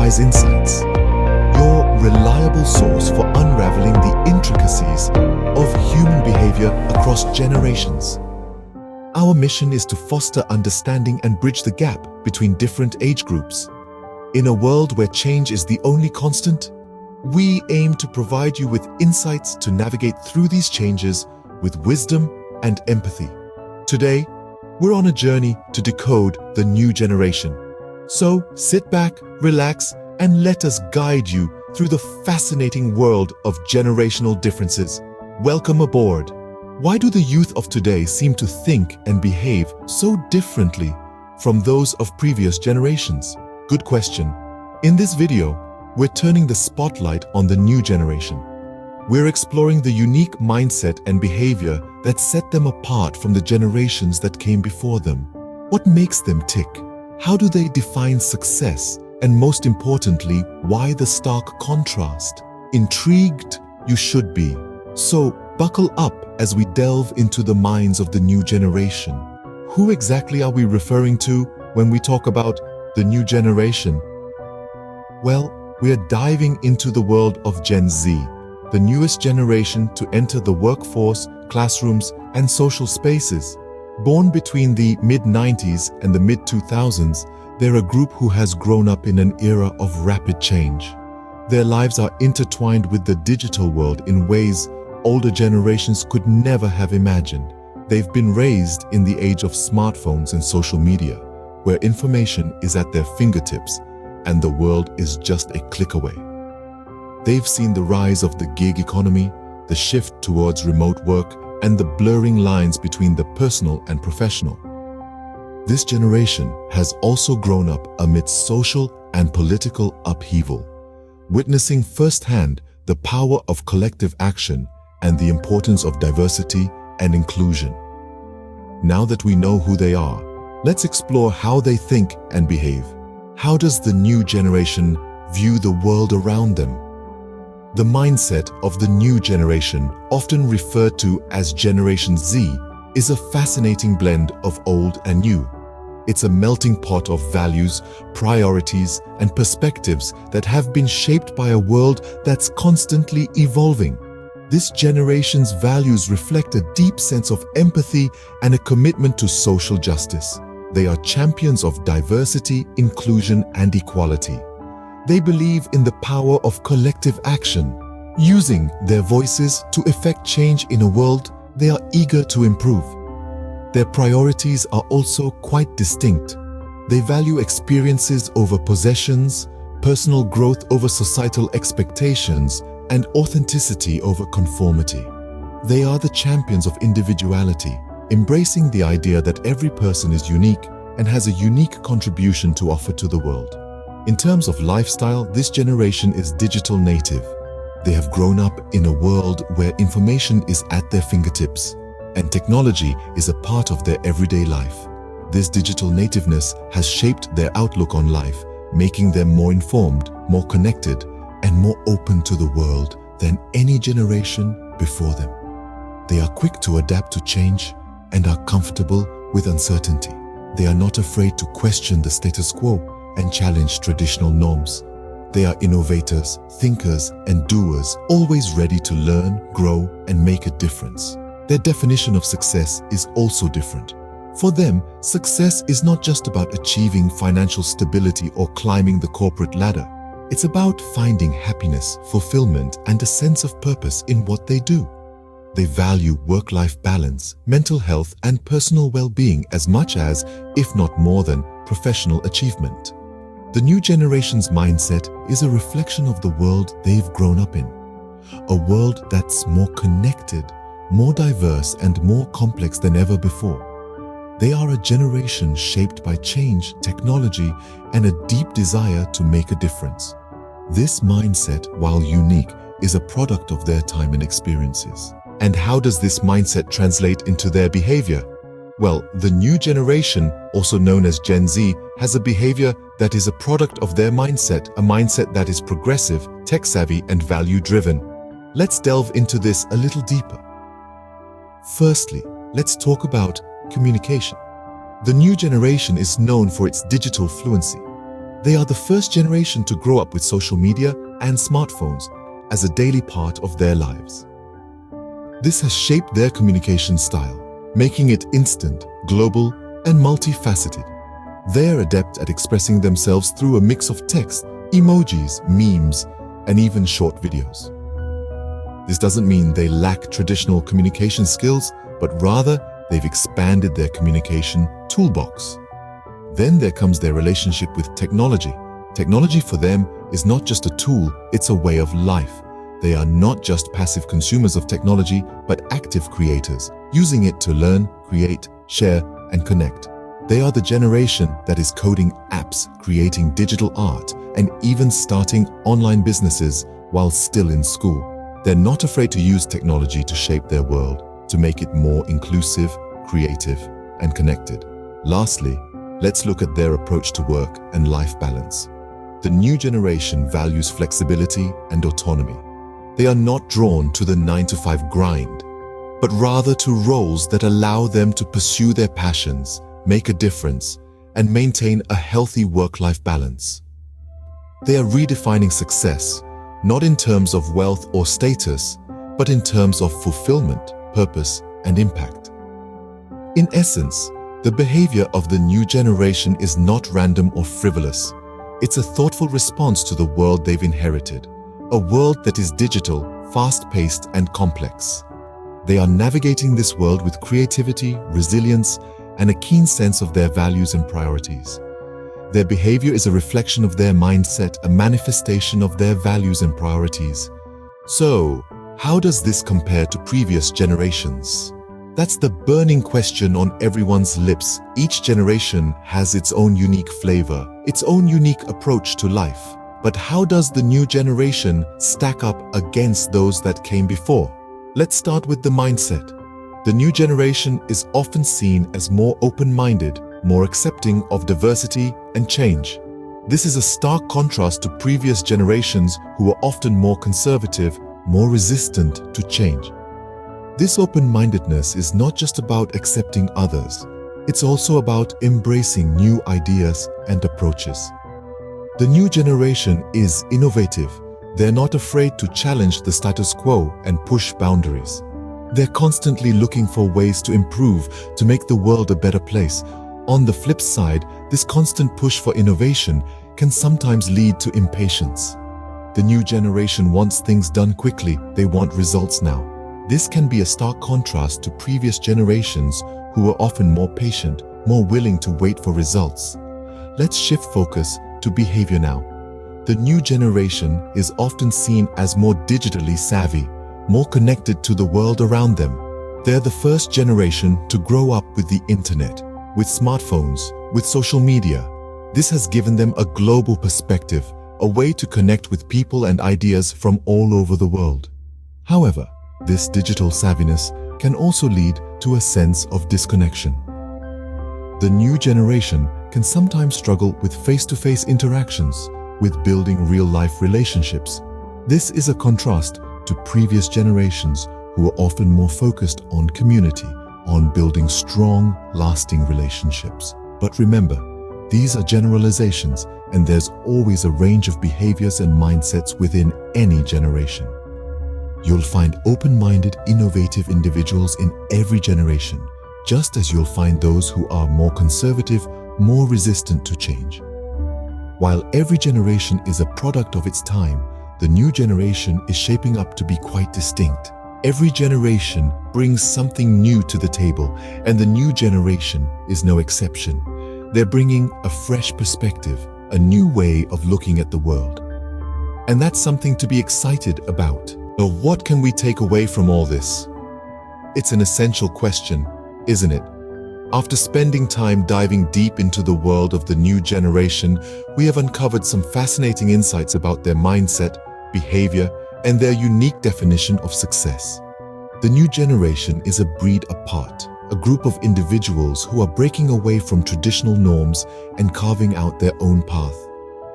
wise insights, your reliable source for unraveling the intricacies of human behavior across generations. Our mission is to foster understanding and bridge the gap between different age groups. In a world where change is the only constant, we aim to provide you with insights to navigate through these changes with wisdom and empathy. Today, we're on a journey to decode the new generation. So sit back, relax, and let us guide you through the fascinating world of generational differences. Welcome aboard. Why do the youth of today seem to think and behave so differently from those of previous generations? Good question. In this video, we're turning the spotlight on the new generation. We're exploring the unique mindset and behavior that set them apart from the generations that came before them. What makes them tick? How do they define success? And most importantly, why the stark contrast? Intrigued? You should be. So buckle up as we delve into the minds of the new generation. Who exactly are we referring to when we talk about the new generation? Well, we are diving into the world of Gen Z, the newest generation to enter the workforce, classrooms, and social spaces. Born between the mid-90s and the mid-2000s, they're a group who has grown up in an era of rapid change. Their lives are intertwined with the digital world in ways older generations could never have imagined. They've been raised in the age of smartphones and social media, where information is at their fingertips and the world is just a click away. They've seen the rise of the gig economy, the shift towards remote work, and the blurring lines between the personal and professional. This generation has also grown up amidst social and political upheaval, witnessing firsthand the power of collective action and the importance of diversity and inclusion. Now that we know who they are, let's explore how they think and behave. How does the new generation view the world around them? The mindset of the new generation, often referred to as Generation Z, is a fascinating blend of old and new. It's a melting pot of values, priorities, and perspectives that have been shaped by a world that's constantly evolving. This generation's values reflect a deep sense of empathy and a commitment to social justice. They are champions of diversity, inclusion, and equality. They believe in the power of collective action, using their voices to effect change in a world they are eager to improve. Their priorities are also quite distinct. They value experiences over possessions, personal growth over societal expectations, and authenticity over conformity. They are the champions of individuality, embracing the idea that every person is unique and has a unique contribution to offer to the world. In terms of lifestyle, this generation is digital native. They have grown up in a world where information is at their fingertips, and technology is a part of their everyday life. This digital nativeness has shaped their outlook on life, making them more informed, more connected, and more open to the world than any generation before them. They are quick to adapt to change and are comfortable with uncertainty. They are not afraid to question the status quo and challenge traditional norms. They are innovators, thinkers, and doers, always ready to learn, grow, and make a difference. Their definition of success is also different. For them, success is not just about achieving financial stability or climbing the corporate ladder. It's about finding happiness, fulfillment, and a sense of purpose in what they do. They value work-life balance, mental health, and personal well-being as much as, if not more than, professional achievement. The new generation's mindset is a reflection of the world they've grown up in. A world that's more connected, more diverse, and more complex than ever before. They are a generation shaped by change, technology, and a deep desire to make a difference. This mindset, while unique, is a product of their time and experiences. And how does this mindset translate into their behavior? Well, the new generation, also known as Gen Z, has a behavior that is a product of their mindset, a mindset that is progressive, tech-savvy, and value-driven. Let's delve into this a little deeper. Firstly, let's talk about communication. The new generation is known for its digital fluency. They are the first generation to grow up with social media and smartphones as a daily part of their lives. This has shaped their communication style, making it instant, global, and multifaceted. They're adept at expressing themselves through a mix of text, emojis, memes, and even short videos. This doesn't mean they lack traditional communication skills, but rather they've expanded their communication toolbox. Then there comes their relationship with technology. Technology for them is not just a tool, it's a way of life. They are not just passive consumers of technology, but active creators, using it to learn, create, share, and connect. They are the generation that is coding apps, creating digital art, and even starting online businesses while still in school. They're not afraid to use technology to shape their world, to make it more inclusive, creative, and connected. Lastly, let's look at their approach to work and life balance. The new generation values flexibility and autonomy. They are not drawn to the 9-to-5 grind, but rather to roles that allow them to pursue their passions, make a difference, and maintain a healthy work-life balance. They are redefining success, not in terms of wealth or status, but in terms of fulfillment, purpose, and impact. In essence, the behavior of the new generation is not random or frivolous. It's a thoughtful response to the world they've inherited, a world that is digital, fast-paced, and complex. They are navigating this world with creativity, resilience, and a keen sense of their values and priorities. Their behavior is a reflection of their mindset, a manifestation of their values and priorities. So, how does this compare to previous generations? That's the burning question on everyone's lips. Each generation has its own unique flavor, its own unique approach to life. But how does the new generation stack up against those that came before? Let's start with the mindset. The new generation is often seen as more open-minded, more accepting of diversity and change. This is a stark contrast to previous generations who were often more conservative, more resistant to change. This open-mindedness is not just about accepting others, it's also about embracing new ideas and approaches. The new generation is innovative. They're not afraid to challenge the status quo and push boundaries. They're constantly looking for ways to improve, to make the world a better place. On the flip side, this constant push for innovation can sometimes lead to impatience. The new generation wants things done quickly. They want results now. This can be a stark contrast to previous generations who were often more patient, more willing to wait for results. Let's shift focus to behavior now. The new generation is often seen as more digitally savvy, more connected to the world around them. They're the first generation to grow up with the internet, with smartphones, with social media. This has given them a global perspective, a way to connect with people and ideas from all over the world. However, this digital savviness can also lead to a sense of disconnection. The new generation can sometimes struggle with face-to-face interactions, with building real-life relationships. This is a contrast to previous generations who were often more focused on community, on building strong, lasting relationships. But remember, these are generalizations, and there's always a range of behaviors and mindsets within any generation. You'll find open-minded, innovative individuals in every generation, just as you'll find those who are more conservative, more resistant to change. While every generation is a product of its time, the new generation is shaping up to be quite distinct. Every generation brings something new to the table, and the new generation is no exception. They're bringing a fresh perspective, a new way of looking at the world. And that's something to be excited about. But what can we take away from all this? It's an essential question, isn't it? After spending time diving deep into the world of the new generation, we have uncovered some fascinating insights about their mindset, behavior, and their unique definition of success. The new generation is a breed apart, a group of individuals who are breaking away from traditional norms and carving out their own path.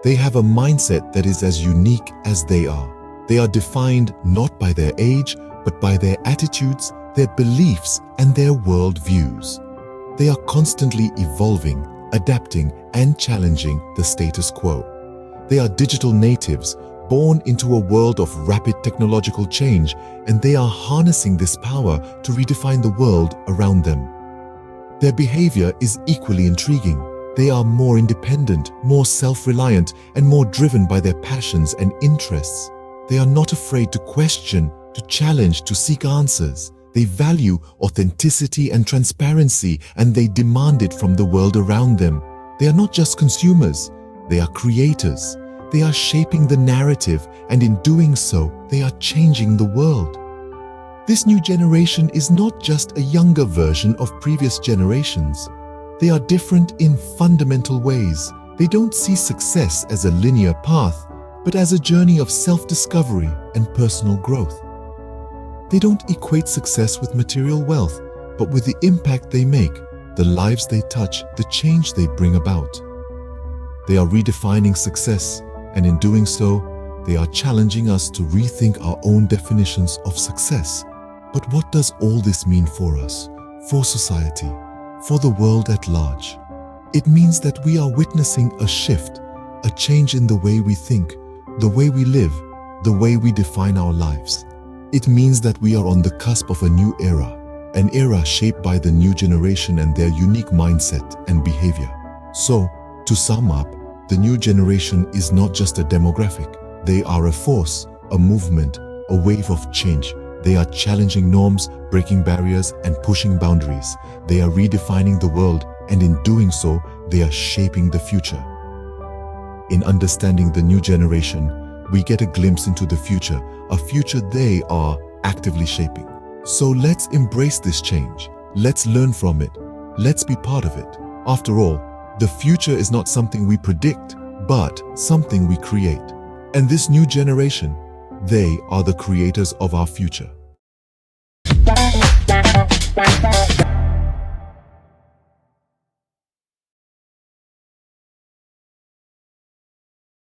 They have a mindset that is as unique as they are. They are defined not by their age, but by their attitudes, their beliefs, and their worldviews. They are constantly evolving, adapting and challenging the status quo. They are digital natives, born into a world of rapid technological change, and they are harnessing this power to redefine the world around them. Their behavior is equally intriguing. They are more independent, more self-reliant, and more driven by their passions and interests. They are not afraid to question, to challenge, to seek answers. They value authenticity and transparency, and they demand it from the world around them. They are not just consumers, they are creators. They are shaping the narrative, and in doing so, they are changing the world. This new generation is not just a younger version of previous generations. They are different in fundamental ways. They don't see success as a linear path, but as a journey of self-discovery and personal growth. They don't equate success with material wealth, but with the impact they make, the lives they touch, the change they bring about. They are redefining success, and in doing so, they are challenging us to rethink our own definitions of success. But what does all this mean for us, for society, for the world at large? It means that we are witnessing a shift, a change in the way we think, the way we live, the way we define our lives. It means that we are on the cusp of a new era, an era shaped by the new generation and their unique mindset and behavior. So, to sum up, the new generation is not just a demographic. They are a force, a movement, a wave of change. They are challenging norms, breaking barriers, and pushing boundaries. They are redefining the world, and in doing so, they are shaping the future. In understanding the new generation, we get a glimpse into the future, a future they are actively shaping. So let's embrace this change. Let's learn from it. Let's be part of it. After all, the future is not something we predict, but something we create. And this new generation, they are the creators of our future.